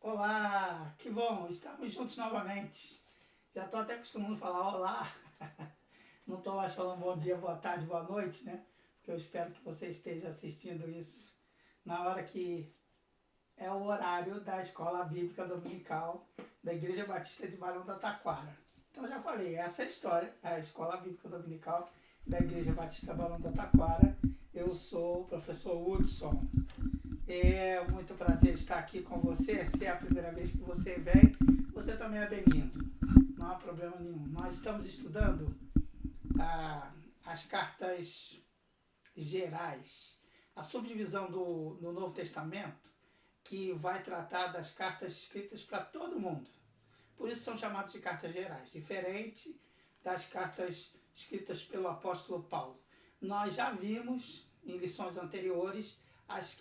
Olá, que bom, estamos juntos novamente. Já estou até acostumando a falar olá. Não estou mais falando bom dia, boa tarde, boa noite, né? Porque eu espero que você esteja assistindo isso na hora que é o horário da Escola Bíblica Dominical da Igreja Batista de Barão da Taquara. Então já falei, essa é a história, a Escola Bíblica Dominical da Igreja Batista Barão da Taquara. Eu sou o professor Hudson. É muito prazer estar aqui com você. Se é a primeira vez que você vem, você também é bem-vindo. Não há problema nenhum. Nós estamos estudando as cartas gerais, a subdivisão do Novo Testamento, que vai tratar das cartas escritas para todo mundo. Por isso são chamadas de cartas gerais, diferente das cartas escritas pelo apóstolo Paulo. Nós já vimos em lições anteriores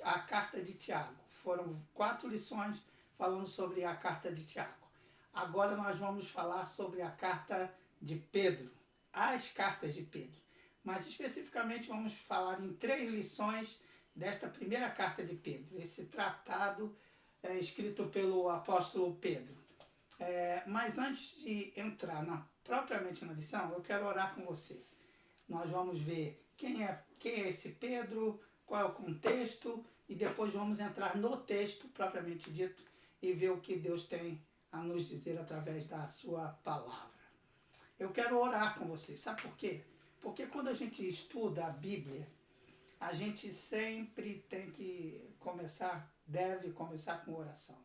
a carta de Tiago. Foram 4 lições falando sobre a carta de Tiago. Agora nós vamos falar sobre a carta de Pedro, as cartas de Pedro. Mas especificamente vamos falar em 3 lições desta primeira carta de Pedro, esse tratado escrito pelo apóstolo Pedro. Mas antes de entrar propriamente na lição, eu quero orar com você. Nós vamos ver quem é esse Pedro, qual é o contexto, e depois vamos entrar no texto propriamente dito e ver o que Deus tem a nos dizer através da sua palavra. Eu quero orar com você, sabe por quê? Porque quando a gente estuda a Bíblia, a gente sempre tem que deve começar com oração.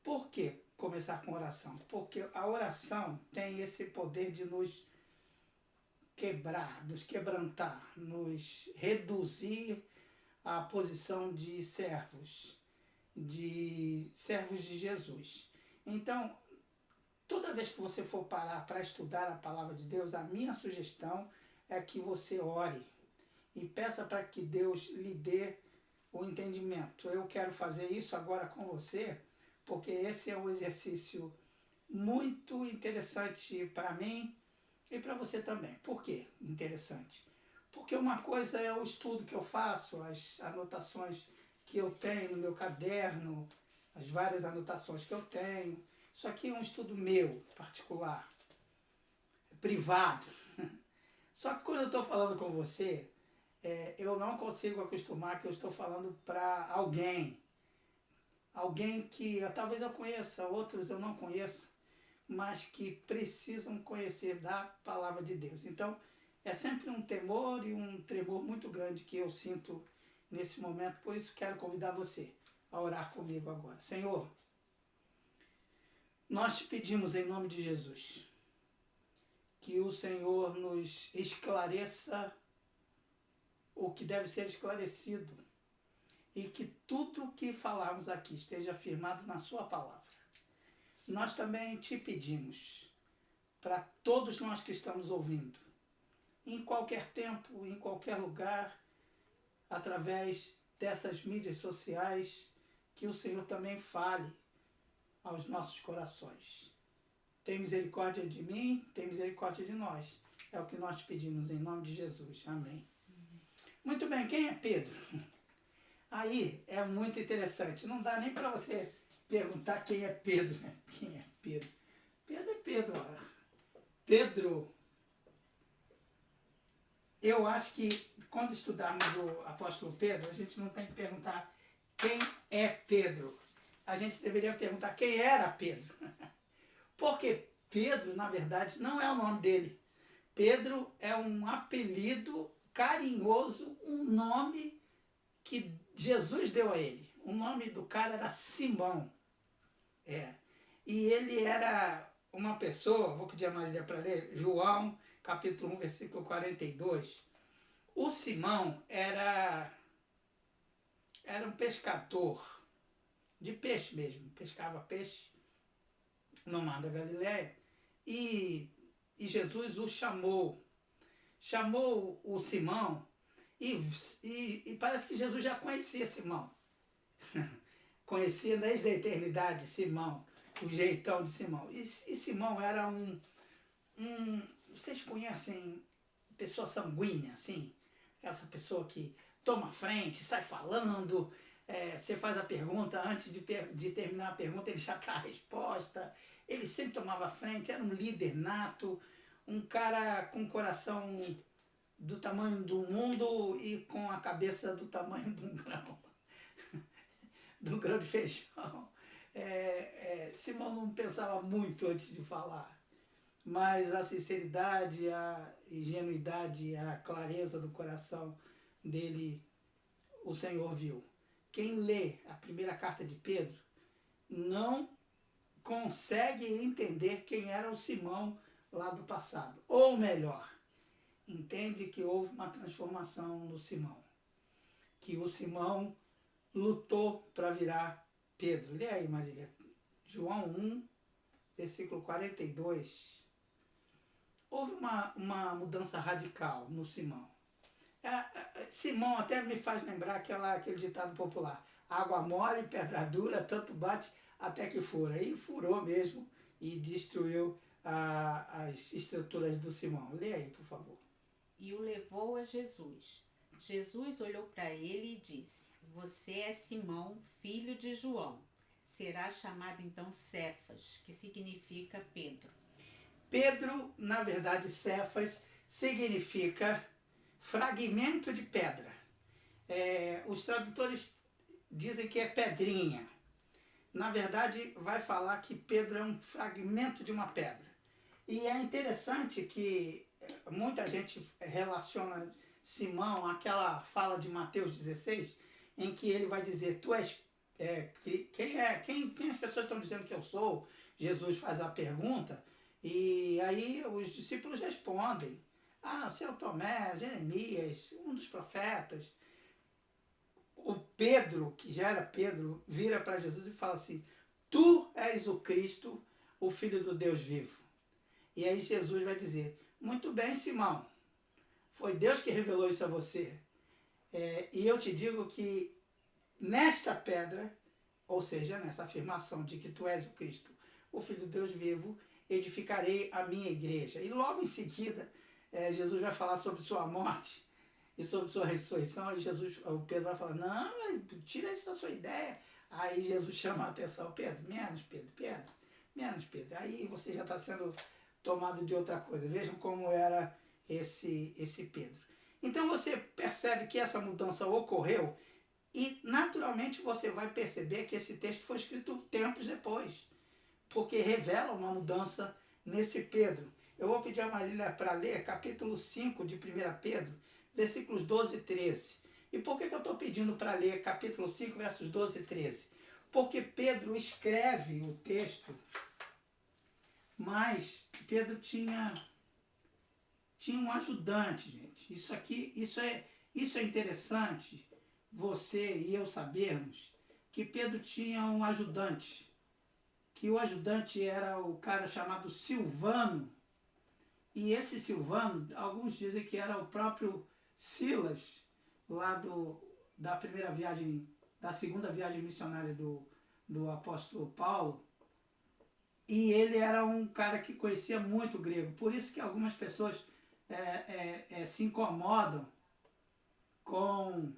Por que começar com oração? Porque a oração tem esse poder de nos quebrar, nos quebrantar, nos reduzir à posição de servos de Jesus. Então, toda vez que você for parar para estudar a palavra de Deus, a minha sugestão é que você ore e peça para que Deus lhe dê o entendimento. Eu quero fazer isso agora com você, porque esse é um exercício muito interessante para mim e para você também. Por que interessante? Porque uma coisa é o estudo que eu faço, as anotações que eu tenho no meu caderno, as várias anotações que eu tenho. Isso aqui é um estudo meu, particular, privado. Só que quando eu estou falando com você, eu não consigo acostumar que eu estou falando para alguém. Alguém que talvez eu conheça, outros eu não conheça, mas que precisam conhecer da palavra de Deus. Então, é sempre um temor e um tremor muito grande que eu sinto nesse momento. Por isso, quero convidar você a orar comigo agora. Senhor, nós te pedimos em nome de Jesus que o Senhor nos esclareça o que deve ser esclarecido e que tudo o que falarmos aqui esteja firmado na sua palavra. Nós também te pedimos, para todos nós que estamos ouvindo, em qualquer tempo, em qualquer lugar, através dessas mídias sociais, que o Senhor também fale aos nossos corações. Tem misericórdia de mim, tem misericórdia de nós. É o que nós te pedimos em nome de Jesus. Amém. Muito bem, quem é Pedro? Aí é muito interessante. Não dá nem para você perguntar quem é Pedro, né? Quem é Pedro? Pedro é Pedro. Pedro, eu acho que quando estudarmos o apóstolo Pedro, a gente não tem que perguntar quem é Pedro. A gente deveria perguntar quem era Pedro. Porque Pedro, na verdade, não é o nome dele. Pedro é um apelido carinhoso, um nome que Jesus deu a ele. O nome do cara era Simão. E ele era uma pessoa, vou pedir a Marília para ler, João, capítulo 1, versículo 42. O Simão era um pescador, de peixe mesmo, pescava peixe no mar da Galileia. E Jesus o chamou o Simão, e parece que Jesus já conhecia Simão. Conhecia desde a eternidade Simão, o jeitão de Simão. E Simão era vocês conhecem pessoa sanguínea, assim? Essa pessoa que toma frente, sai falando, você faz a pergunta, antes de terminar a pergunta, ele já está a resposta. Ele sempre tomava frente, era um líder nato, um cara com coração do tamanho do mundo e com a cabeça do tamanho de um grão, do grão de feijão. Simão não pensava muito antes de falar, mas a sinceridade, a ingenuidade, a clareza do coração dele, o Senhor viu. Quem lê a primeira carta de Pedro não consegue entender quem era o Simão lá do passado. Ou melhor, entende que houve uma transformação no Simão. Que o Simão lutou para virar Pedro. Lê aí, Marília. João 1, versículo 42. Houve uma mudança radical no Simão. Simão até me faz lembrar aquele ditado popular: água mole, pedra dura, tanto bate até que fura. E furou mesmo e destruiu as estruturas do Simão. Lê aí, por favor. E o levou a Jesus. Jesus olhou para ele e disse: Você é Simão, filho de João. Será chamado então Cefas, que significa Pedro. Pedro, na verdade, Cefas, significa fragmento de pedra. Os tradutores dizem que é pedrinha. Na verdade, vai falar que Pedro é um fragmento de uma pedra. E é interessante que muita gente relaciona Simão àquela fala de Mateus 16, em que ele vai dizer: tu és quem as pessoas estão dizendo que eu sou? Jesus faz a pergunta e aí os discípulos respondem: seu Tomé, Jeremias, um dos profetas. O Pedro, que já era Pedro, vira para Jesus e fala assim: tu és o Cristo, o Filho do Deus vivo. E aí Jesus vai dizer: muito bem, Simão, foi Deus que revelou isso a você. E eu te digo que nesta pedra, ou seja, nessa afirmação de que tu és o Cristo, o Filho do Deus vivo, edificarei a minha igreja. E logo em seguida, Jesus vai falar sobre sua morte e sobre sua ressurreição. E o Pedro vai falar: não, tira isso da sua ideia. Aí Jesus chama a atenção: Pedro, menos Pedro. Aí você já está sendo tomado de outra coisa. Vejam como era esse Pedro. Então você percebe que essa mudança ocorreu e naturalmente você vai perceber que esse texto foi escrito tempos depois, porque revela uma mudança nesse Pedro. Eu vou pedir a Marília para ler capítulo 5 de 1 Pedro, versículos 12 e 13. E por que eu estou pedindo para ler capítulo 5, versos 12 e 13? Porque Pedro escreve o texto, mas Pedro tinha um ajudante, gente. Isso é interessante, você e eu sabermos que Pedro tinha um ajudante, que o ajudante era o cara chamado Silvano, e esse Silvano, alguns dizem que era o próprio Silas, lá da primeira viagem, da segunda viagem missionária do apóstolo Paulo, e ele era um cara que conhecia muito grego, por isso que algumas pessoas se incomodam com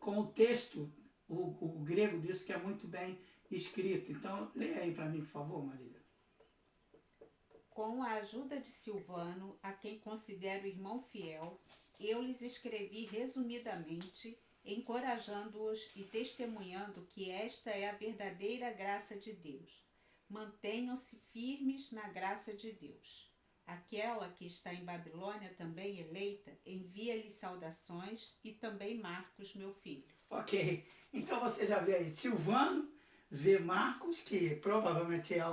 o texto, o grego disso, que é muito bem escrito. Então, leia aí para mim, por favor, Marília. Com a ajuda de Silvano, a quem considero irmão fiel, eu lhes escrevi resumidamente, encorajando-os e testemunhando que esta é a verdadeira graça de Deus. Mantenham-se firmes na graça de Deus. Aquela que está em Babilônia, também eleita, envia-lhes saudações, e também Marcos, meu filho. Ok, então você já vê aí Silvano, vê Marcos, que provavelmente é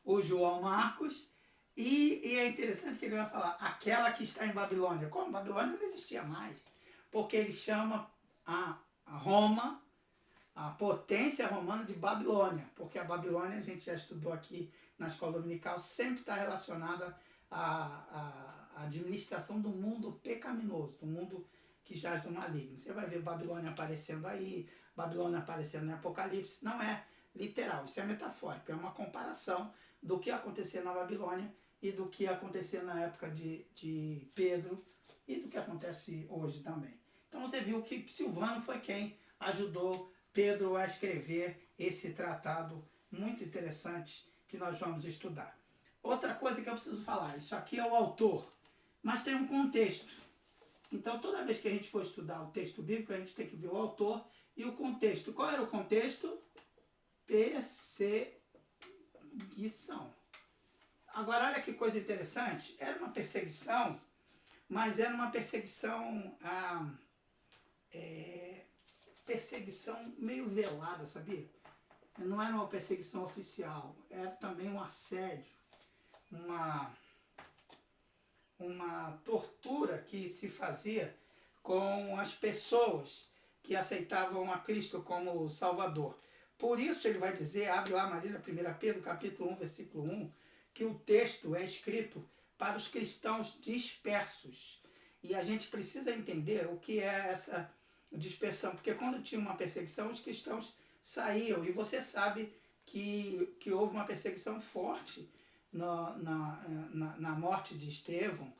o João Marcos, e é interessante que ele vai falar aquela que está em Babilônia. Como Babilônia não existia mais, porque ele chama a Roma, a potência romana, de Babilônia, porque a Babilônia, a gente já estudou aqui na escola dominical, sempre está relacionada à administração do mundo pecaminoso, do mundo que jaz do maligno. Você vai ver Babilônia aparecendo aí, Babilônia aparecendo no Apocalipse. Não é literal, isso é metafórico, é uma comparação do que acontecia na Babilônia e do que acontecia na época de Pedro e do que acontece hoje também. Então você viu que Silvano foi quem ajudou Pedro a escrever esse tratado muito interessante que nós vamos estudar. Outra coisa que eu preciso falar, isso aqui é o autor, mas tem um contexto. Então, toda vez que a gente for estudar o texto bíblico, a gente tem que ver o autor e o contexto. Qual era o contexto? Perseguição. Agora, olha que coisa interessante. Era uma perseguição, mas era uma perseguição, perseguição meio velada, sabia? Não era uma perseguição oficial, era também um assédio, uma tortura que se fazia com as pessoas que aceitavam a Cristo como Salvador. Por isso ele vai dizer, abre lá Marília, 1 Pedro, capítulo 1, versículo 1, que o texto é escrito para os cristãos dispersos. E a gente precisa entender o que é essa dispersão, porque quando tinha uma perseguição, os cristãos saíam. E você sabe que houve uma perseguição forte na morte de Estevão,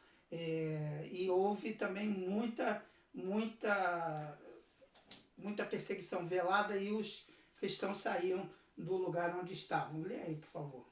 e houve também muita perseguição velada e os cristãos saíam do lugar onde estavam. Lê aí, por favor.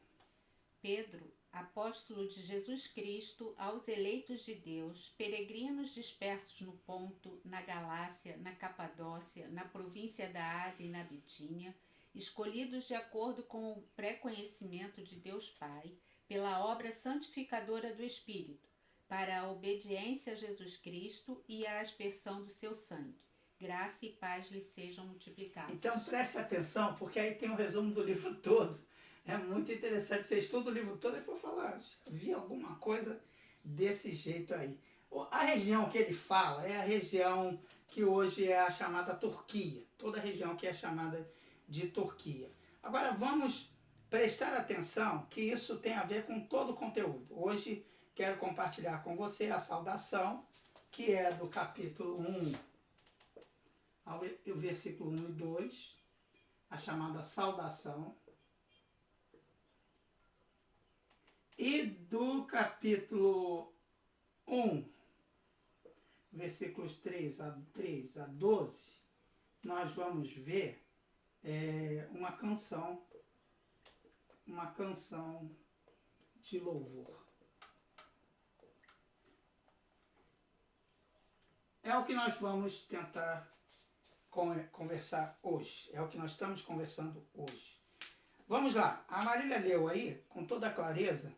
Pedro, apóstolo de Jesus Cristo, aos eleitos de Deus, peregrinos dispersos no Ponto, na Galácia, na Capadócia, na província da Ásia e na Bitínia, escolhidos de acordo com o pré-conhecimento de Deus Pai, pela obra santificadora do Espírito, para a obediência a Jesus Cristo e a aspersão do seu sangue. Graça e paz lhes sejam multiplicadas. Então preste atenção, porque aí tem um resumo do livro todo. É muito interessante. Você estuda o livro todo e depois fala, vi alguma coisa desse jeito aí. A região que ele fala é a região que hoje é a chamada Turquia. Toda a região que é chamada de Turquia. Agora vamos prestar atenção que isso tem a ver com todo o conteúdo. Hoje quero compartilhar com você a saudação, que é do capítulo 1 ao versículo 1 e 2, a chamada saudação. E do capítulo 1, versículos 3 a 12, nós vamos ver uma canção de louvor. É o que nós vamos tentar conversar hoje. É o que nós estamos conversando hoje. Vamos lá. A Marília leu aí, com toda clareza,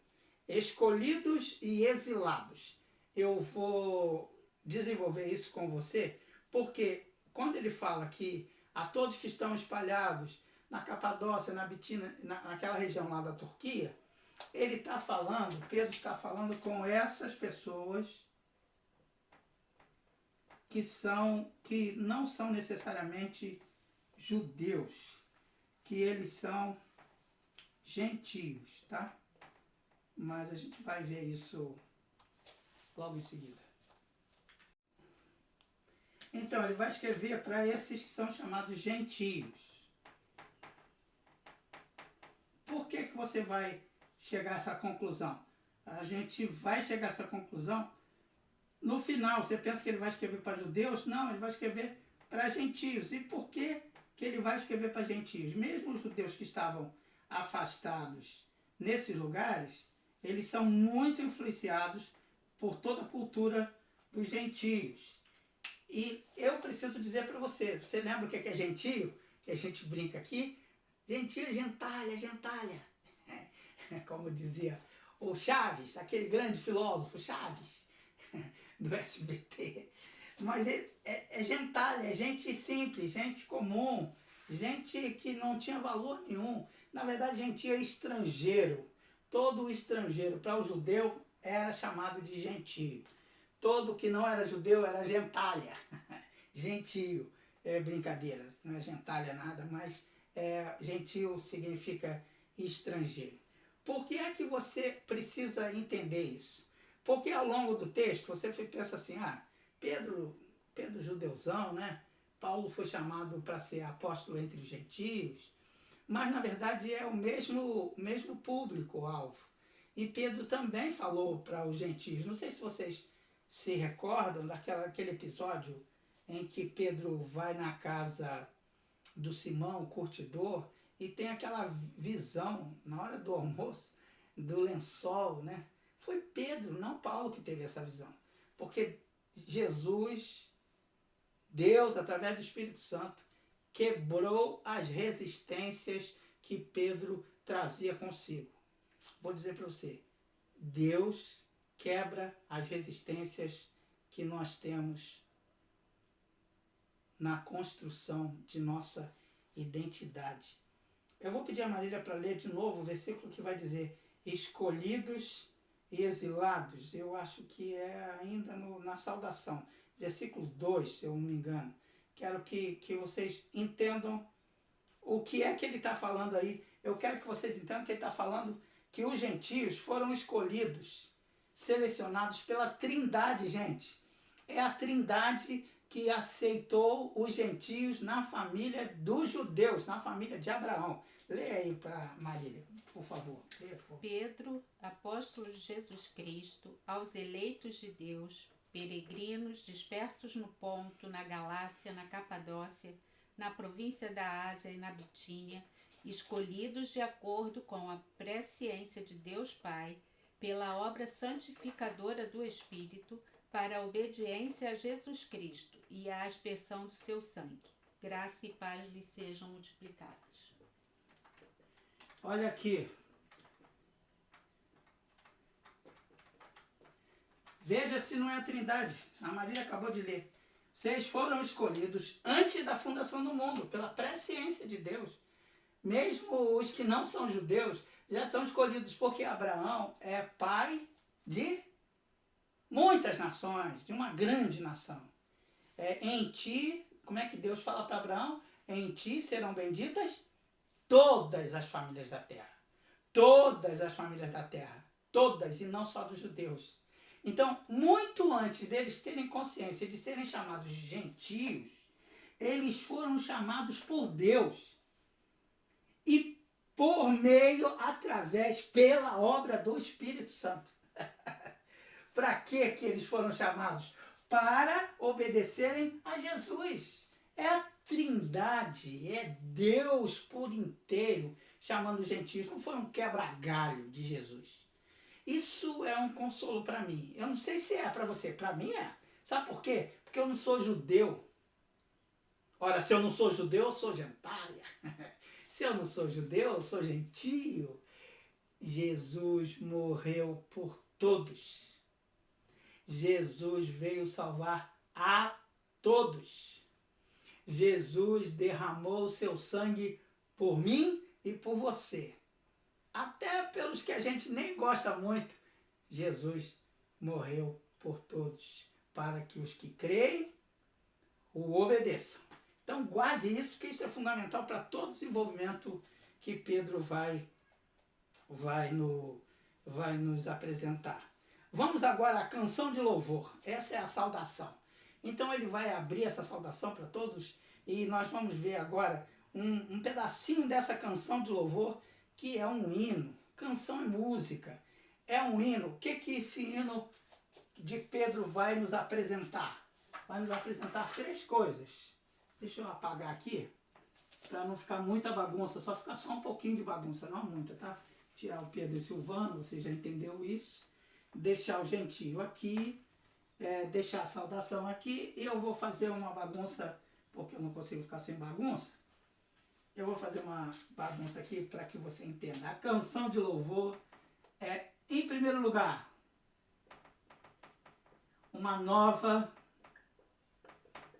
escolhidos e exilados. Eu vou desenvolver isso com você, porque quando ele fala que a todos que estão espalhados na Capadócia, na Bitínia, naquela região lá da Turquia, ele está falando, Pedro está falando com essas pessoas que não são necessariamente judeus, que eles são gentios, tá? Mas a gente vai ver isso logo em seguida. Então, ele vai escrever para esses que são chamados gentios. Por que você vai chegar a essa conclusão? A gente vai chegar a essa conclusão no final. Você pensa que ele vai escrever para judeus? Não, ele vai escrever para gentios. E por que ele vai escrever para gentios? Mesmo os judeus que estavam afastados nesses lugares, eles são muito influenciados por toda a cultura dos gentios. E eu preciso dizer para você, você lembra o que é gentio? Que a gente brinca aqui? Gentio é gentalha. Como dizia o Chaves, aquele grande filósofo Chaves, do SBT. Mas é gentalha, é gente simples, gente comum, gente que não tinha valor nenhum. Na verdade, gentio é estrangeiro. Todo estrangeiro, para o judeu, era chamado de gentio. Todo que não era judeu era gentalha. Gentio, é brincadeira, não é gentalha nada, mas gentio significa estrangeiro. Por que é que você precisa entender isso? Porque ao longo do texto você pensa assim, Pedro judeuzão, né? Paulo foi chamado para ser apóstolo entre os gentios, mas na verdade é o mesmo público-alvo. E Pedro também falou para os gentios. Não sei se vocês se recordam daquele episódio em que Pedro vai na casa do Simão, o curtidor, e tem aquela visão, na hora do almoço, do lençol, né? Foi Pedro, não Paulo, que teve essa visão. Porque Jesus, Deus, através do Espírito Santo, quebrou as resistências que Pedro trazia consigo. Vou dizer para você, Deus quebra as resistências que nós temos na construção de nossa identidade. Eu vou pedir a Marília para ler de novo o versículo que vai dizer escolhidos e exilados. Eu acho que é ainda na saudação. Versículo 2, se eu não me engano. Quero que vocês entendam o que é que ele está falando aí. Eu quero que vocês entendam que ele está falando que os gentios foram escolhidos, selecionados pela Trindade, gente. É a Trindade que aceitou os gentios na família dos judeus, na família de Abraão. Lê aí para Marília, por favor. Lê, por favor. Pedro, apóstolo de Jesus Cristo, aos eleitos de Deus, peregrinos dispersos no Ponto, na Galácia, na Capadócia, na província da Ásia e na Bitínia, escolhidos de acordo com a presciência de Deus Pai, pela obra santificadora do Espírito, para a obediência a Jesus Cristo e à aspersão do seu sangue. Graça e paz lhes sejam multiplicadas. Olha aqui. Veja se não é a Trindade. A Marília acabou de ler. Vocês foram escolhidos antes da fundação do mundo, pela presciência de Deus. Mesmo os que não são judeus já são escolhidos porque Abraão é pai de muitas nações, de uma grande nação. Em ti, como é que Deus fala para Abraão? Em ti serão benditas todas as famílias da terra. Todas as famílias da terra. Todas, e não só dos judeus. Então, muito antes deles terem consciência de serem chamados gentios, eles foram chamados por Deus. E por meio, através, pela obra do Espírito Santo. Para que eles foram chamados? Para obedecerem a Jesus. É a Trindade, é Deus por inteiro chamando os gentios. Não foi um quebra-galho de Jesus. Isso é um consolo para mim. Eu não sei se é para você, para mim é. Sabe por quê? Porque eu não sou judeu. Ora, se eu não sou judeu, eu sou gentalha. Se eu não sou judeu, eu sou gentio. Jesus morreu por todos. Jesus veio salvar a todos. Jesus derramou o seu sangue por mim e por você. Até pelos que a gente nem gosta muito, Jesus morreu por todos, para que os que creem o obedeçam. Então guarde isso, porque isso é fundamental para todo o desenvolvimento que Pedro vai nos apresentar. Vamos agora à canção de louvor. Essa é a saudação. Então ele vai abrir essa saudação para todos e nós vamos ver agora um pedacinho dessa canção de louvor, que é um hino. Canção é música, é um hino. O que esse hino de Pedro vai nos apresentar? Vai nos apresentar três coisas. Deixa eu apagar aqui, para não ficar muita bagunça, só ficar só um pouquinho de bagunça, não muita, tá? Tirar o Pedro e Silvano, você já entendeu isso. Deixar o gentio aqui, deixar a saudação aqui. Eu vou fazer uma bagunça, porque eu não consigo ficar sem bagunça. Eu vou fazer uma bagunça aqui para que você entenda. A canção de louvor é, em primeiro lugar, uma nova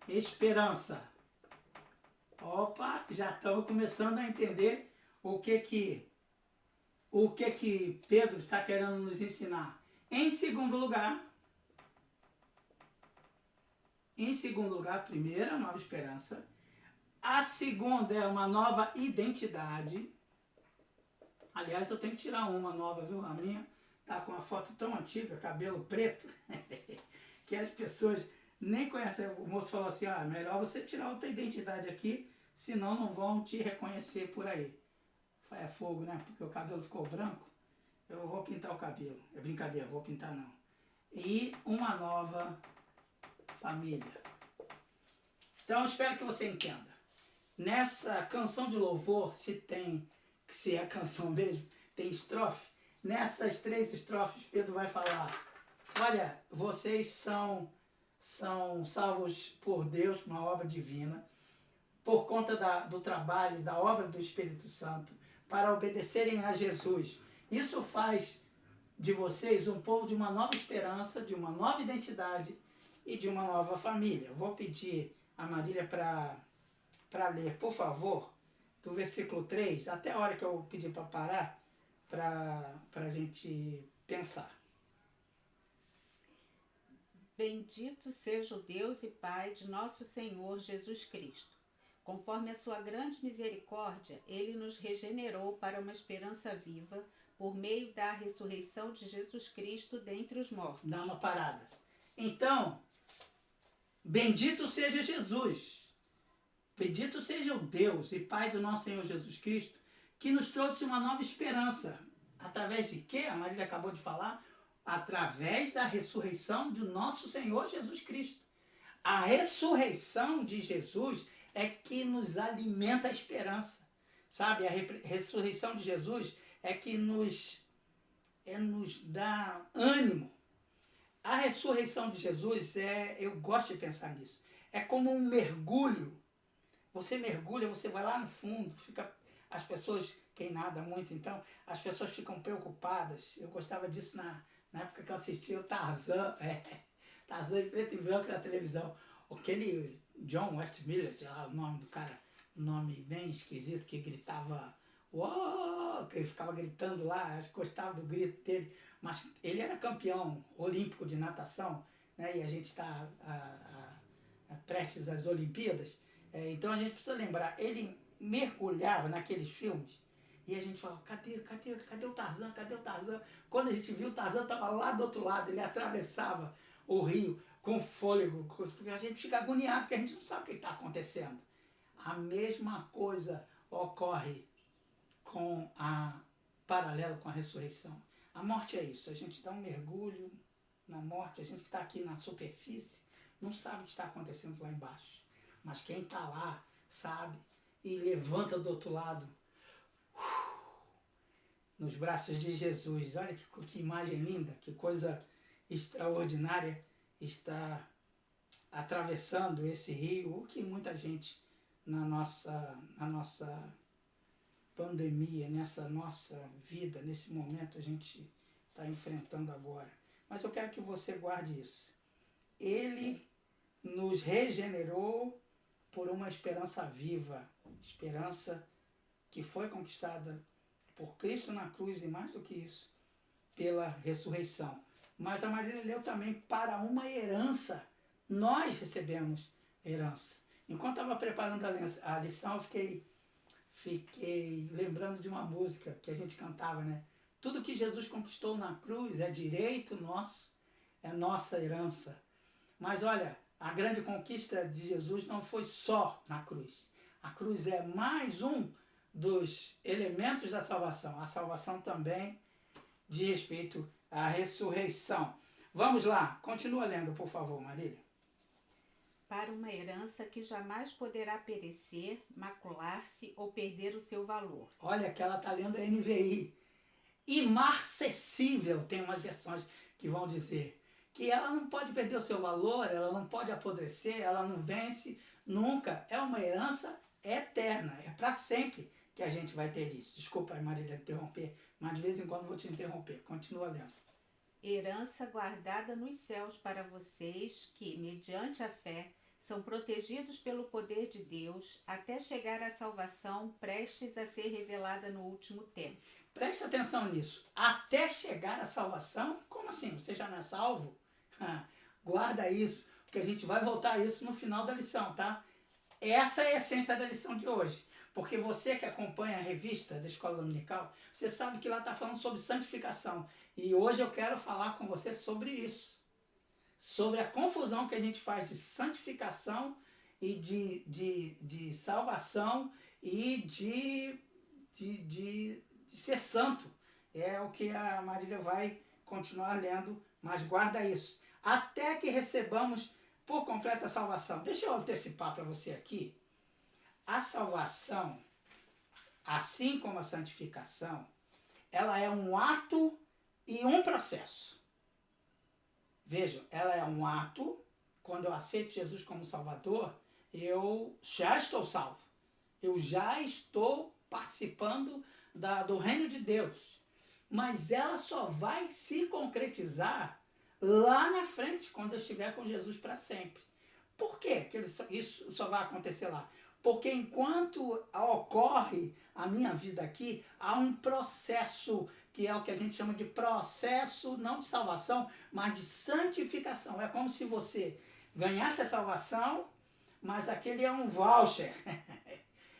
esperança. Opa, já estamos começando a entender o que Pedro está querendo nos ensinar. Em segundo lugar, primeira, nova esperança. A segunda é uma nova identidade. Aliás, eu tenho que tirar uma nova, viu? A minha tá com uma foto tão antiga, cabelo preto, que as pessoas nem conhecem. O moço falou assim, melhor você tirar outra identidade aqui, senão não vão te reconhecer por aí. É fogo, né? Porque o cabelo ficou branco. Eu vou pintar o cabelo. É brincadeira, vou pintar não. E uma nova família. Então, eu espero que você entenda. Nessa canção de louvor, se é canção mesmo, tem estrofe. Nessas 3 estrofes, Pedro vai falar: olha, vocês são salvos por Deus, uma obra divina, por conta do trabalho, da obra do Espírito Santo, para obedecerem a Jesus. Isso faz de vocês um povo de uma nova esperança, de uma nova identidade e de uma nova família. Vou pedir a Marília para ler, por favor, do versículo 3, até a hora que eu pedi para parar, para a gente pensar. Bendito seja o Deus e Pai de nosso Senhor Jesus Cristo. Conforme a sua grande misericórdia, ele nos regenerou para uma esperança viva por meio da ressurreição de Jesus Cristo dentre os mortos. Dá uma parada. Então, bendito seja Jesus. Bendito seja o Deus e Pai do nosso Senhor Jesus Cristo, que nos trouxe uma nova esperança. Através de quê? A Marília acabou de falar. Através da ressurreição do nosso Senhor Jesus Cristo. A ressurreição de Jesus é que nos alimenta a esperança. Sabe? A ressurreição de Jesus é que nos dá ânimo. A ressurreição de Jesus eu gosto de pensar nisso, é como um mergulho. Você mergulha, você vai lá no fundo, as pessoas, quem nada muito, então, as pessoas ficam preocupadas. Eu gostava disso na época que eu assistia o Tarzan, Tarzan em preto e branco na televisão. Aquele John Westmiller, sei lá o nome do cara, um nome bem esquisito, que gritava, uou, que ele ficava gritando lá, acho que gostava do grito dele, mas ele era campeão olímpico de natação, né, e a gente está prestes às Olimpíadas, então a gente precisa lembrar, ele mergulhava naqueles filmes, e a gente falava, cadê o Tarzan, cadê o Tarzan? Quando a gente viu, o Tarzan estava lá do outro lado, ele atravessava o rio com fôlego, porque a gente fica agoniado, porque a gente não sabe o que está acontecendo. A mesma coisa ocorre paralelo com a ressurreição. A morte é isso, a gente dá um mergulho na morte, a gente que está aqui na superfície não sabe o que está acontecendo lá embaixo. Mas quem está lá sabe e levanta do outro lado, nos braços de Jesus. Olha que imagem linda, que coisa extraordinária está atravessando esse rio, o que muita gente na nossa pandemia, nessa nossa vida, nesse momento a gente está enfrentando agora. Mas eu quero que você guarde isso. Ele nos regenerou por uma esperança viva, esperança que foi conquistada por Cristo na cruz e mais do que isso, pela ressurreição. Mas a Marília leu também para uma herança. Nós recebemos herança. Enquanto estava preparando a lição, eu fiquei lembrando de uma música que a gente cantava, né? Tudo que Jesus conquistou na cruz é direito nosso, é nossa herança. Mas olha, a grande conquista de Jesus não foi só na cruz. A cruz é mais um dos elementos da salvação. A salvação também diz respeito à ressurreição. Vamos lá, continua lendo, por favor, Marília. Para uma herança que jamais poderá perecer, macular-se ou perder o seu valor. Olha que ela está lendo a NVI. Imarcessível, tem umas versões que vão dizer que ela não pode perder o seu valor, ela não pode apodrecer, ela não vence nunca. É uma herança eterna, é para sempre que a gente vai ter isso. Desculpa, Marília, interromper, mas de vez em quando vou te interromper. Continua lendo. Herança guardada nos céus para vocês que, mediante a fé, são protegidos pelo poder de Deus até chegar à salvação prestes a ser revelada no último tempo. Preste atenção nisso. Até chegar à salvação? Como assim? Você já não é salvo? Guarda isso, porque a gente vai voltar a isso no final da lição, tá? Essa é a essência da lição de hoje. Porque você que acompanha a revista da Escola Dominical, você sabe que lá está falando sobre santificação. E hoje eu quero falar com você sobre isso. Sobre a confusão que a gente faz de santificação e de salvação e de ser santo. É o que a Marília vai continuar lendo, mas guarda isso. Até que recebamos por completo a salvação. Deixa eu antecipar para você aqui. A salvação, assim como a santificação, ela é um ato e um processo. Vejam, ela é um ato. Quando eu aceito Jesus como Salvador, eu já estou salvo. Eu já estou participando do reino de Deus. Mas ela só vai se concretizar lá na frente, quando eu estiver com Jesus para sempre. Por quê que isso só vai acontecer lá? Porque enquanto ocorre a minha vida aqui, há um processo, que é o que a gente chama de processo, não de salvação, mas de santificação. É como se você ganhasse a salvação, mas aquele é um voucher.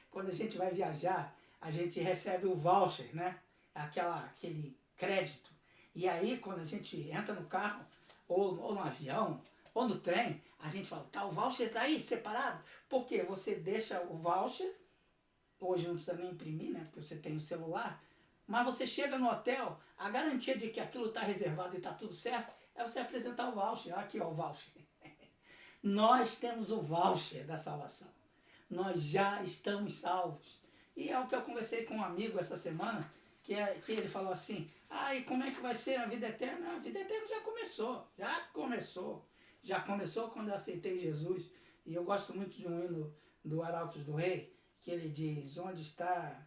Quando a gente vai viajar, a gente recebe o voucher, né? Aquele crédito. E aí, quando a gente entra no carro, ou no avião, ou no trem, a gente fala, tá, o voucher tá aí, separado. Por quê? Você deixa o voucher, hoje não precisa nem imprimir, né? Porque você tem o celular, mas você chega no hotel, a garantia de que aquilo está reservado e está tudo certo, é você apresentar o voucher. Aqui, ó, o voucher. Nós temos o voucher da salvação. Nós já estamos salvos. E é o que eu conversei com um amigo essa semana, que ele falou assim, e como é que vai ser a vida eterna? A vida eterna já começou. Já começou quando eu aceitei Jesus. E eu gosto muito de um hino do Arautos do Rei, que ele diz, onde está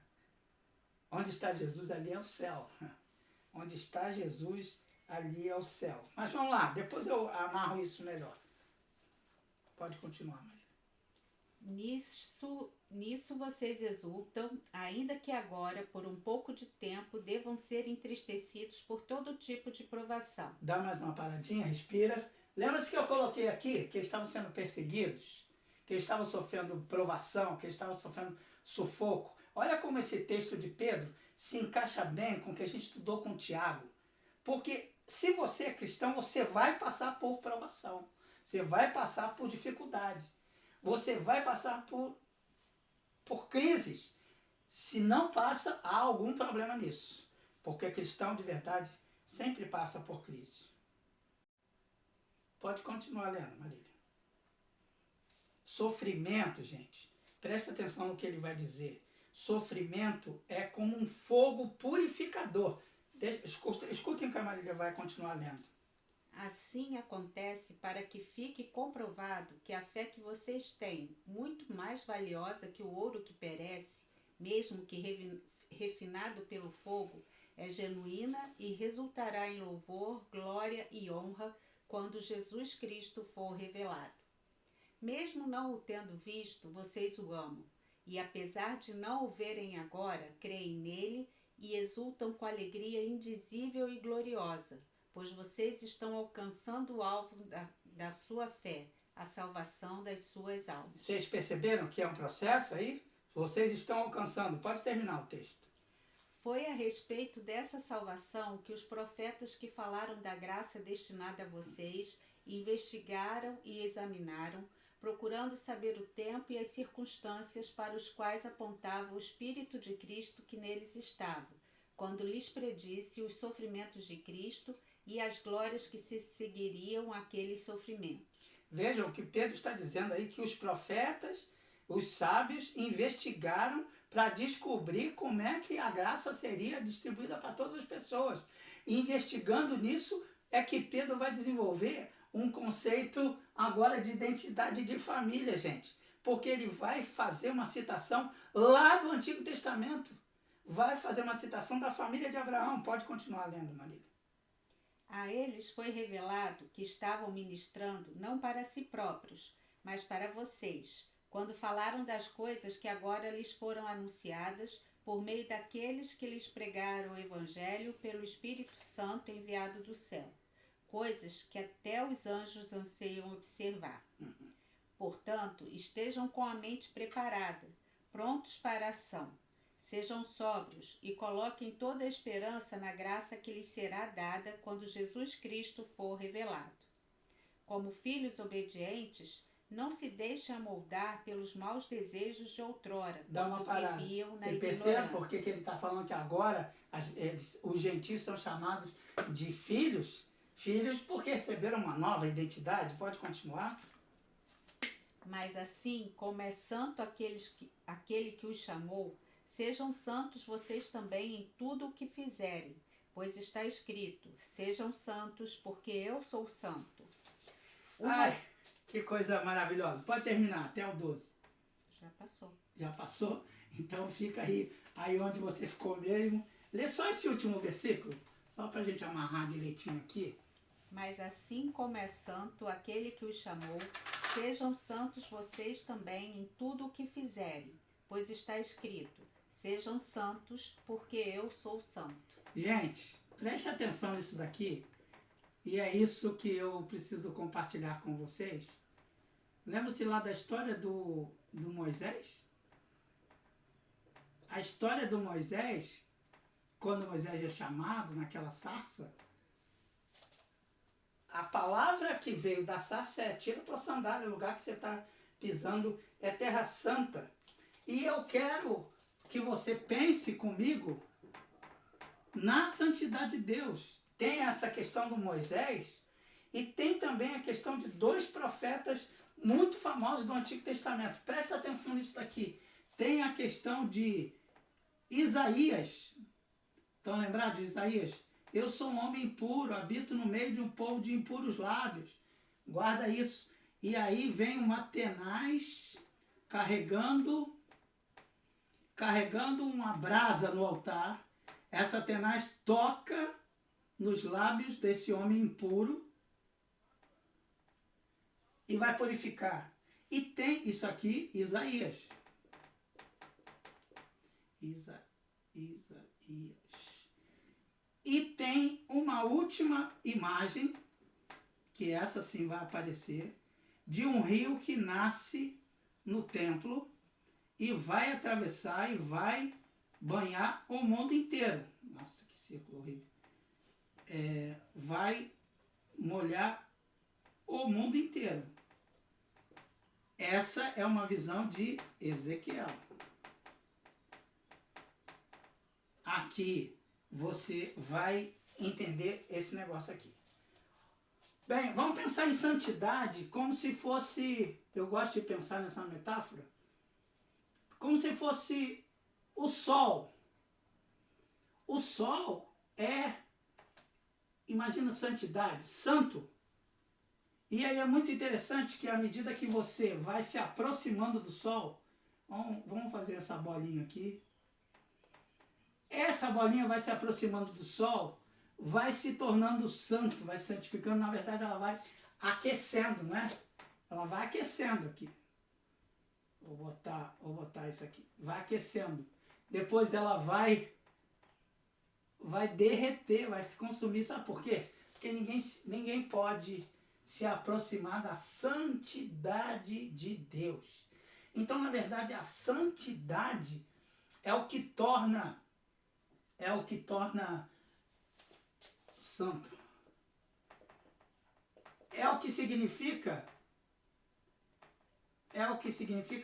Jesus, ali é o céu. Onde está Jesus, ali é o céu. Mas vamos lá, depois eu amarro isso melhor. Pode continuar, Maria. Nisso vocês exultam, ainda que agora, por um pouco de tempo, devam ser entristecidos por todo tipo de provação. Dá mais uma paradinha, respira. Lembra-se que eu coloquei aqui que eles estavam sendo perseguidos, que eles estavam sofrendo provação, que eles estavam sofrendo sufoco. Olha como esse texto de Pedro se encaixa bem com o que a gente estudou com o Tiago. Porque se você é cristão, você vai passar por provação. Você vai passar por dificuldade. Você vai passar por crises. Se não passa, há algum problema nisso. Porque cristão de verdade sempre passa por crise. Pode continuar lendo, Marília. Sofrimento, gente. Presta atenção no que ele vai dizer. Sofrimento é como um fogo purificador. Escutem o que a Marília vai continuar lendo. Assim acontece para que fique comprovado que a fé que vocês têm, muito mais valiosa que o ouro que perece, mesmo que refinado pelo fogo, é genuína e resultará em louvor, glória e honra quando Jesus Cristo for revelado. Mesmo não o tendo visto, vocês o amam, e apesar de não o verem agora, creem nele e exultam com alegria indizível e gloriosa, pois vocês estão alcançando o alvo da sua fé, a salvação das suas almas. Vocês perceberam que é um processo aí? Vocês estão alcançando. Pode terminar o texto. Foi a respeito dessa salvação que os profetas que falaram da graça destinada a vocês investigaram e examinaram, procurando saber o tempo e as circunstâncias para os quais apontava o Espírito de Cristo que neles estava, quando lhes predisse os sofrimentos de Cristo e as glórias que se seguiriam àqueles sofrimentos. Vejam o que Pedro está dizendo aí, que os profetas, os sábios, investigaram para descobrir como é que a graça seria distribuída para todas as pessoas. E investigando nisso é que Pedro vai desenvolver um conceito agora de identidade de família, gente. Porque ele vai fazer uma citação lá do Antigo Testamento. Vai fazer uma citação da família de Abraão. Pode continuar lendo, Marília. A eles foi revelado que estavam ministrando não para si próprios, mas para vocês, quando falaram das coisas que agora lhes foram anunciadas por meio daqueles que lhes pregaram o Evangelho pelo Espírito Santo enviado do céu, coisas que até os anjos anseiam observar. Portanto, estejam com a mente preparada, prontos para a ação. Sejam sóbrios e coloquem toda a esperança na graça que lhes será dada quando Jesus Cristo for revelado. Como filhos obedientes, não se deixem amoldar pelos maus desejos de outrora, Dá uma parada. Viviam na Você percebe por que ele está falando que agora os gentios são chamados de filhos? Filhos porque receberam uma nova identidade. Pode continuar? Mas assim como é santo aquele que os chamou, sejam santos vocês também em tudo o que fizerem, pois está escrito: sejam santos, porque eu sou santo. Ai, que coisa maravilhosa. Pode terminar, até o 12. Já passou. Já passou? Então fica aí onde você ficou mesmo. Lê só esse último versículo, só para a gente amarrar direitinho aqui. Mas assim como é santo aquele que os chamou, sejam santos vocês também em tudo o que fizerem, pois está escrito: sejam santos, porque eu sou santo. Gente, preste atenção nisso daqui, e é isso que eu preciso compartilhar com vocês. Lembra-se lá da história do Moisés? A história do Moisés, quando Moisés é chamado naquela sarça, a palavra que veio da sarça é: tira tua sandália, o lugar que você está pisando é terra santa. E eu quero que você pense comigo na santidade de Deus. Tem essa questão do Moisés e tem também a questão de dois profetas muito famosos do Antigo Testamento. Presta atenção nisso daqui. Tem a questão de Isaías. Estão lembrados de Isaías? Eu sou um homem impuro, habito no meio de um povo de impuros lábios. Guarda isso. E aí vem uma tenaz carregando uma brasa no altar. Essa tenaz toca nos lábios desse homem impuro e vai purificar. E tem isso aqui, Isaías. Isaías. E tem uma última imagem, que essa sim vai aparecer, de um rio que nasce no templo e vai atravessar e vai banhar o mundo inteiro. Nossa, que círculo horrível. Vai molhar o mundo inteiro. Essa é uma visão de Ezequiel. Aqui você vai entender esse negócio aqui. Bem, vamos pensar em santidade como se fosse, eu gosto de pensar nessa metáfora, como se fosse o sol. O sol é, imagina santidade, santo. E aí é muito interessante que à medida que você vai se aproximando do sol, vamos fazer essa bolinha aqui. Essa bolinha vai se aproximando do sol, vai se tornando santo, vai se santificando. Na verdade, ela vai aquecendo, né? Ela vai aquecendo aqui. Vou botar isso aqui. Vai aquecendo. Depois ela vai derreter, vai se consumir. Sabe por quê? Porque ninguém pode se aproximar da santidade de Deus. Então, na verdade, a santidade é o que torna santo. É o que significa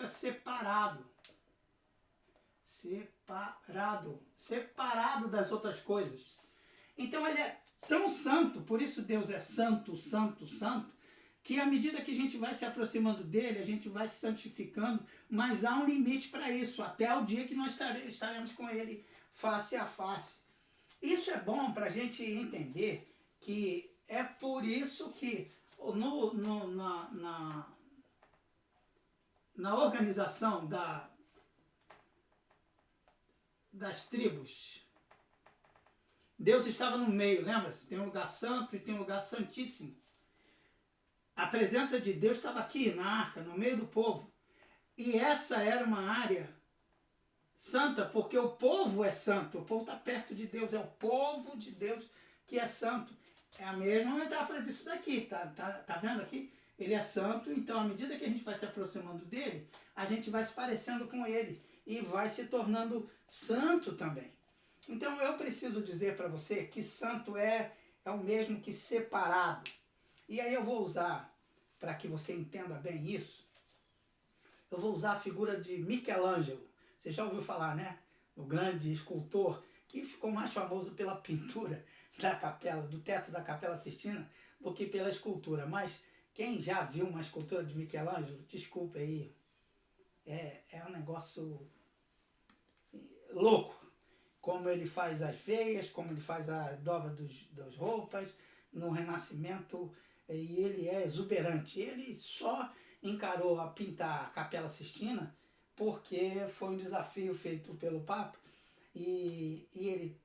separado. Separado das outras coisas. Então ele é tão santo, por isso Deus é santo, santo, santo, que à medida que a gente vai se aproximando dele, a gente vai se santificando, mas há um limite para isso, até o dia que nós estaremos com ele face a face. Isso é bom para a gente entender que é por isso que na organização das tribos, Deus estava no meio, lembra-se? Tem um lugar santo e tem um lugar santíssimo. A presença de Deus estava aqui na arca, no meio do povo. E essa era uma área santa, porque o povo é santo, o povo está perto de Deus, é o povo de Deus que é santo. É a mesma metáfora disso daqui, tá vendo aqui? Ele é santo, então à medida que a gente vai se aproximando dele, a gente vai se parecendo com ele e vai se tornando santo também. Então eu preciso dizer para você que santo é o mesmo que separado. E aí eu vou usar, para que você entenda bem isso, eu vou usar a figura de Michelangelo. Você já ouviu falar, né? O grande escultor que ficou mais famoso pela pintura da capela, do teto da Capela Sistina, do que pela escultura. Mas Quem já viu uma escultura de Michelangelo, desculpa aí, é um negócio louco. Como ele faz as veias, como ele faz a dobra das roupas, no Renascimento, e ele é exuberante. Ele só encarou a pintar a Capela Sistina porque foi um desafio feito pelo Papa, e ele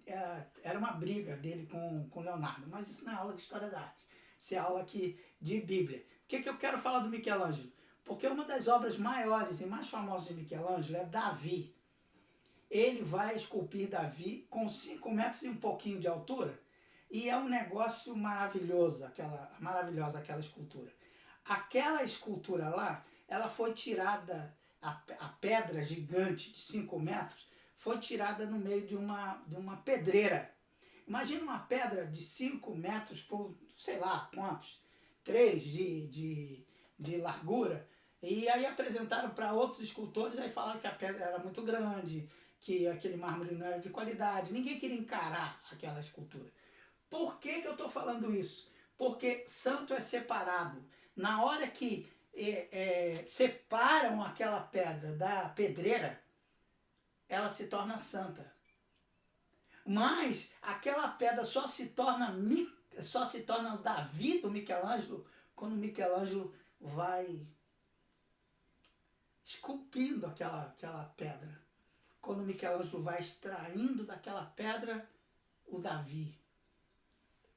era uma briga dele com Leonardo, mas isso não é aula de História da Arte, isso é aula aqui de Bíblia. Por que eu quero falar do Michelangelo? Porque uma das obras maiores e mais famosas de Michelangelo é Davi. Ele vai esculpir Davi com 5 metros e um pouquinho de altura, e é um negócio maravilhoso, maravilhosa aquela escultura. Aquela escultura lá, ela foi tirada, a pedra gigante de 5 metros, foi tirada no meio de uma pedreira. Imagina uma pedra de 5 metros por, sei lá quantos, 3 de largura, e aí apresentaram para outros escultores, aí falaram que a pedra era muito grande, que aquele mármore não era de qualidade, ninguém queria encarar aquela escultura. Por que eu estou falando isso? Porque santo é separado. Na hora que separam aquela pedra da pedreira, ela se torna santa. Mas aquela pedra só se torna o Davi do Michelangelo quando Michelangelo vai esculpindo aquela pedra. Quando Michelangelo vai extraindo daquela pedra o Davi.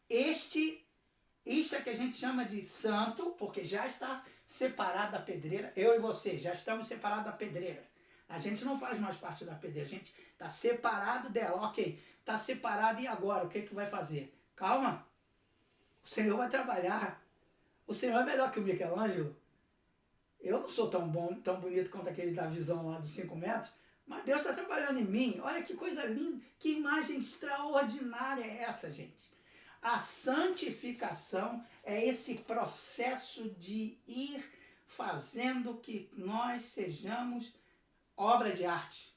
Isto é que a gente chama de santo, porque já está separado da pedreira. Eu e você já estamos separados da pedreira. A gente não faz mais parte da pedreira, a gente está separado dela. Ok, está separado, e agora? O que vai fazer? Calma, o Senhor vai trabalhar. O Senhor é melhor que o Michelangelo. Eu não sou tão bom, tão bonito quanto aquele da visão lá dos 5 metros, mas Deus está trabalhando em mim. Olha que coisa linda, que imagem extraordinária é essa, gente. A santificação é esse processo de ir fazendo que nós sejamos obra de arte.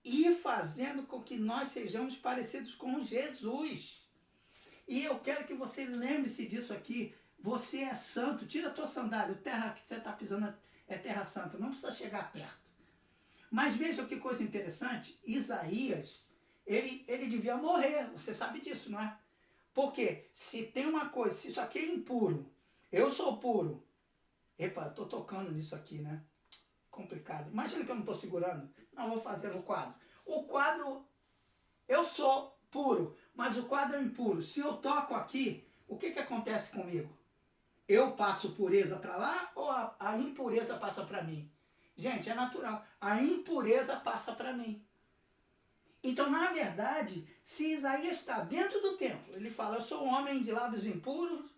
Ir fazendo com que nós sejamos parecidos com Jesus. E eu quero que você lembre-se disso aqui. Você é santo. Tira a tua sandália. A terra que você está pisando é terra santa. Não precisa chegar perto. Mas veja que coisa interessante. Isaías, ele devia morrer. Você sabe disso, não é? Porque se tem uma coisa, se isso aqui é impuro, eu sou puro. Epa, eu estou tocando nisso aqui, né? Complicado. Imagina que eu não estou segurando. Não, vou fazer no quadro. O quadro, eu sou puro, mas o quadro é impuro. Se eu toco aqui, o que acontece comigo? Eu passo pureza para lá ou a impureza passa para mim? Gente, é natural. A impureza passa para mim. Então, na verdade, se Isaías está dentro do templo, ele fala, eu sou um homem de lábios impuros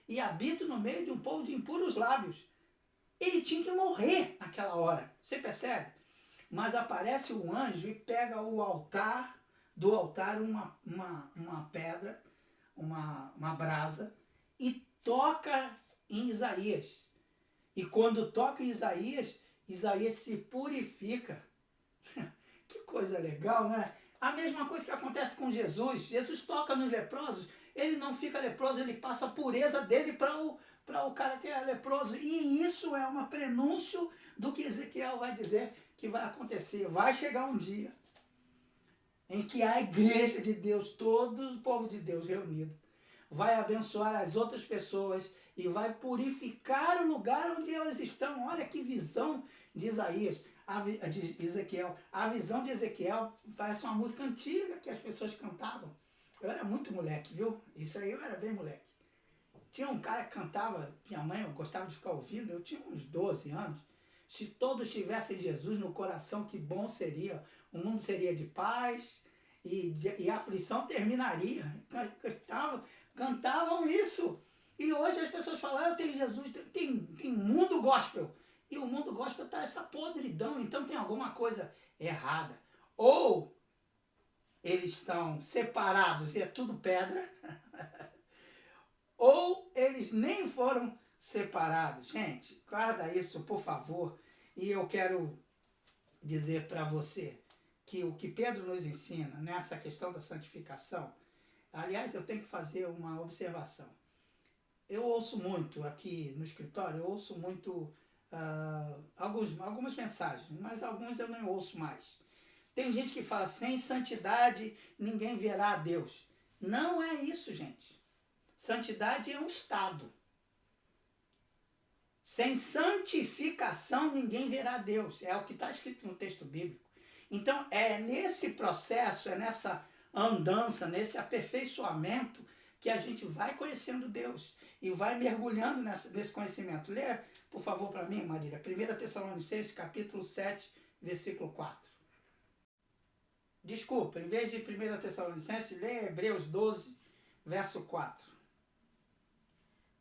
e habito no meio de um povo de impuros lábios. Ele tinha que morrer naquela hora, você percebe? Mas aparece um anjo e pega o altar, do altar uma pedra, uma brasa, e toca em Isaías. E quando toca em Isaías, Isaías se purifica. Que coisa legal, né? A mesma coisa que acontece com Jesus. Jesus toca nos leprosos, ele não fica leproso, ele passa a pureza dele para o cara que é leproso. E isso é um prenúncio do que Ezequiel vai dizer que vai acontecer. Vai chegar um dia em que a igreja de Deus, todo o povo de Deus reunido, vai abençoar as outras pessoas e vai purificar o lugar onde elas estão. Olha que visão de Isaías. De Ezequiel. A visão de Ezequiel parece uma música antiga que as pessoas cantavam. Eu era muito moleque, viu? Isso aí eu era bem moleque. Tinha um cara que cantava, minha mãe, eu gostava de ficar ouvindo, eu tinha uns 12 anos. Se todos tivessem Jesus no coração, que bom seria. O mundo seria de paz e a aflição terminaria. Cantavam isso. E hoje as pessoas falam, eu tenho Jesus, tem mundo gospel. E o mundo gospel está essa podridão, então tem alguma coisa errada. Ou eles estão separados e é tudo pedra, ou eles nem foram separados. Gente, guarda isso, por favor. E eu quero dizer para você que o que Pedro nos ensina nessa questão da santificação, aliás, eu tenho que fazer uma observação. eu ouço muito aqui no escritório, eu ouço muito algumas mensagens, mas alguns eu não ouço mais. Tem gente que fala, sem santidade ninguém verá a Deus. Não é isso, gente. Santidade é um estado. Sem santificação ninguém verá a Deus. É o que está escrito no texto bíblico. Então, é nesse processo, é nessa andança, nesse aperfeiçoamento que a gente vai conhecendo Deus e vai mergulhando nesse conhecimento. Lê, por favor, para mim, Marília, 1 Tessalonicenses, capítulo 7, versículo 4. Desculpa, em vez de 1 Tessalonicenses, lê Hebreus 12, verso 4.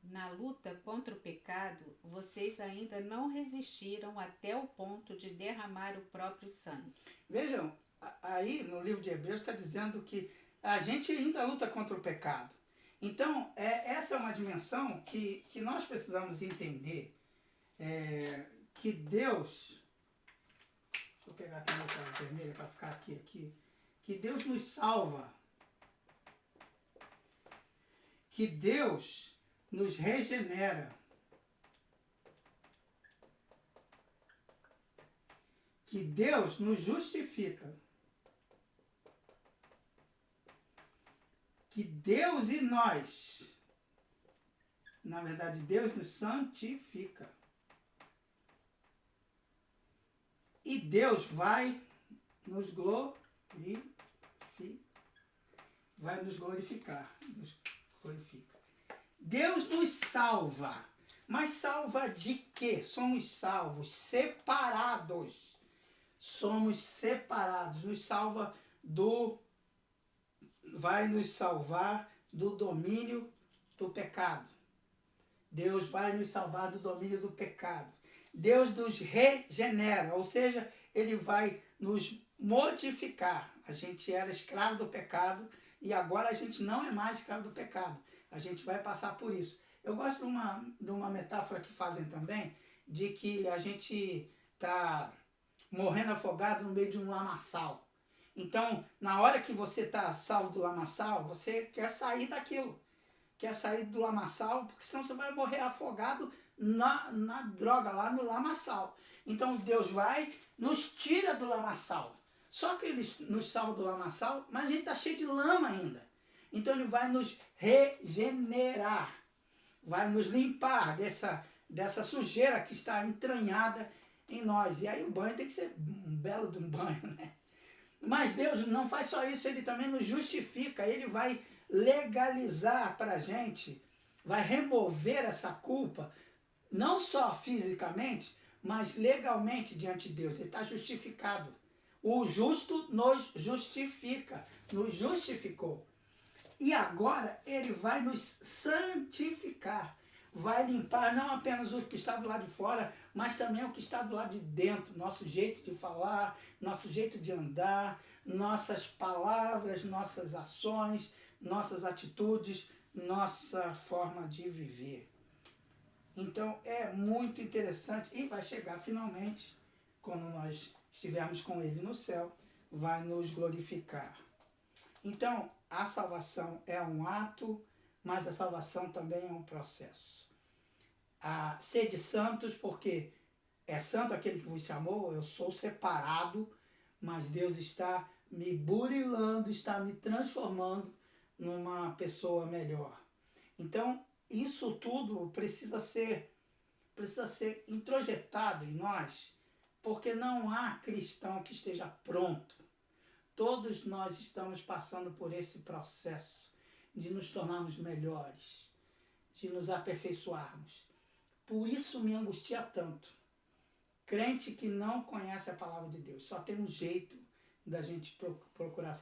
Na luta contra o pecado, vocês ainda não resistiram até o ponto de derramar o próprio sangue. Vejam, aí no livro de Hebreus está dizendo que a gente ainda luta contra o pecado. Então, essa é uma dimensão que nós precisamos entender. Que Deus... Deixa eu pegar aqui a letra vermelha para ficar aqui. Que Deus nos salva. Que Deus nos regenera. Que Deus nos justifica. Que Deus e nós, na verdade, Deus nos santifica. E Deus vai nos glorificar. Nos glorifica. Deus nos salva. Mas salva de quê? Somos salvos, separados. Somos separados. Nos salva vai nos salvar do domínio do pecado. Deus vai nos salvar do domínio do pecado. Deus nos regenera, ou seja, Ele vai nos modificar. A gente era escravo do pecado e agora a gente não é mais escravo do pecado. A gente vai passar por isso. Eu gosto de uma metáfora que fazem também, de que a gente está morrendo afogado no meio de um lamaçal. Então, na hora que você está salvo do lamaçal, você quer sair daquilo. Quer sair do lamaçal, porque senão você vai morrer afogado na droga, lá no lamaçal. Então, Deus vai, nos tira do lamaçal. Só que Ele nos salva do lamaçal, mas a gente está cheio de lama ainda. Então, Ele vai nos regenerar. Vai nos limpar dessa sujeira que está entranhada em nós. E aí o banho tem que ser um belo de um banho, né? Mas Deus não faz só isso, Ele também nos justifica. Ele vai legalizar para a gente, vai remover essa culpa, não só fisicamente, mas legalmente diante de Deus. Ele está justificado. O justo nos justifica, nos justificou. E agora Ele vai nos santificar. Vai limpar não apenas o que está do lado de fora, mas também o que está do lado de dentro. Nosso jeito de falar, nosso jeito de andar, nossas palavras, nossas ações, nossas atitudes, nossa forma de viver. Então é muito interessante e vai chegar finalmente, quando nós estivermos com Ele no céu, vai nos glorificar. Então a salvação é um ato, mas a salvação também é um processo. Sede santos, porque é santo aquele que vos chamou, eu sou separado, mas Deus está me burilando, está me transformando numa pessoa melhor. Então, isso tudo precisa ser introjetado em nós, porque não há cristão que esteja pronto. Todos nós estamos passando por esse processo de nos tornarmos melhores, de nos aperfeiçoarmos. Por isso me angustia tanto. Crente que não conhece a palavra de Deus, só tem um jeito da gente procurar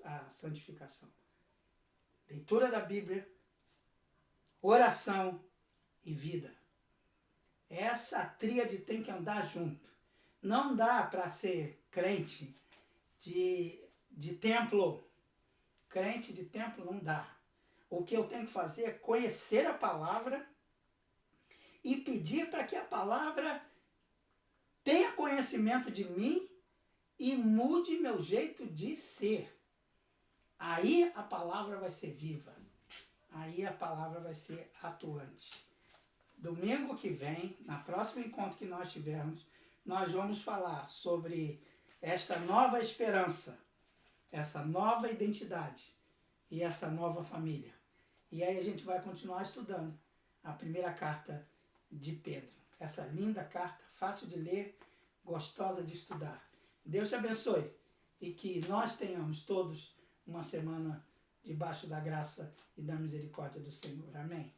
a santificação. Leitura da Bíblia, oração e vida. Essa tríade tem que andar junto. Não dá para ser crente de templo. Crente de templo não dá. O que eu tenho que fazer é conhecer a palavra e pedir para que a palavra tenha conhecimento de mim e mude meu jeito de ser. Aí a palavra vai ser viva. aí a palavra vai ser atuante. Domingo que vem, na próximo encontro que nós tivermos, nós vamos falar sobre esta nova esperança, essa nova identidade e essa nova família. E aí a gente vai continuar estudando a primeira carta de Pedro. Essa linda carta, fácil de ler, gostosa de estudar. Deus te abençoe e que nós tenhamos todos uma semana debaixo da graça e da misericórdia do Senhor. Amém.